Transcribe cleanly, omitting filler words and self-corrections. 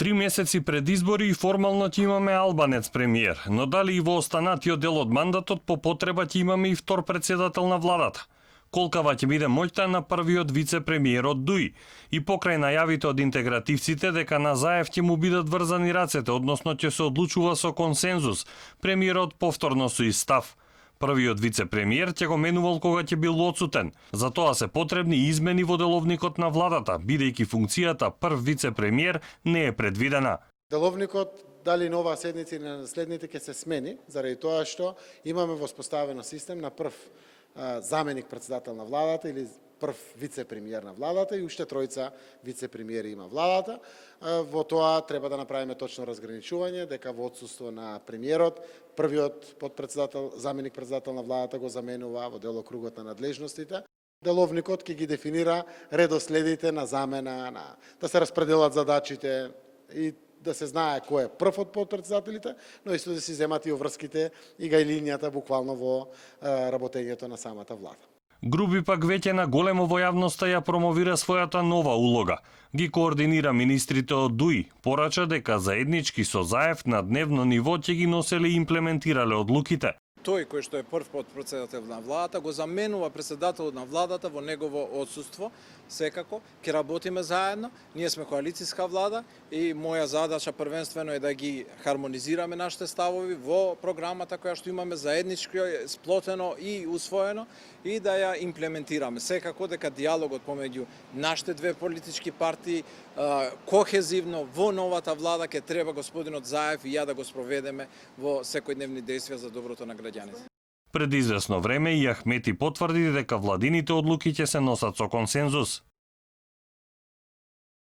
3 месеци пред избори и формално ќе имаме албанец премиер, но дали и во останатиот дел од мандатот по потреба ќе имаме и втор председател на владата? Колкава ќе биде моќта на првиот вице-премиер од ДУИ и покрај најавите од интегративците дека на Заев ќе му бидат врзани рацете, односно ќе се одлучува со консензус, премиерот повторно со ист став. Првиот вице-премиер ќе го менувал кога ќе бил одсутен. За тоа се потребни измени во деловникот на владата, бидејќи функцијата прв вице-премиер не е предвидена. Деловникот дали на оваа седница или на следните ќе се смени, заради тоа што имаме воспоставено систем на прв заменик председател на владата или прв вице-премиер на владата и уште тројца вице-премиери има владата. Во тоа треба да направиме точно разграничување дека во отсуство на премиерот, првиот подпредседател, заменик председател на владата го заменува во делокругот на надлежностите. Деловникот ќе ги дефинира редоследите на замена, да се распределат задачите и да се знае кој е прв од подпредседателите, но исто да се земат и обврските и гајлинијата буквално во работењето на самата влада. Груби пак веќе на големо во јавноста ја промовира својата нова улога. Ги координира министрите од ДУИ, порача дека заеднички со Заев на дневно ниво ќе ги носеле и имплементирале одлуките. Тој кој што е прв подпредседател на владата го заменува председателот на владата во негово отсуство. Секако ќе работиме заедно. Ние сме коалицијска влада и моја задача првенствено е да ги хармонизираме нашите ставови во програмата која што имаме заеднички, сплотено и усвоено и да ја имплементираме. Секако дека диалогот помеѓу нашите две политички партии кохезивно во новата влада ќе треба господинот Заев и ја да го спроведеме во секојдневни действија за доброто на граѓаните. Пред извесно време и Ахмети потврди дека владините одлуки ќе се носат со консензус.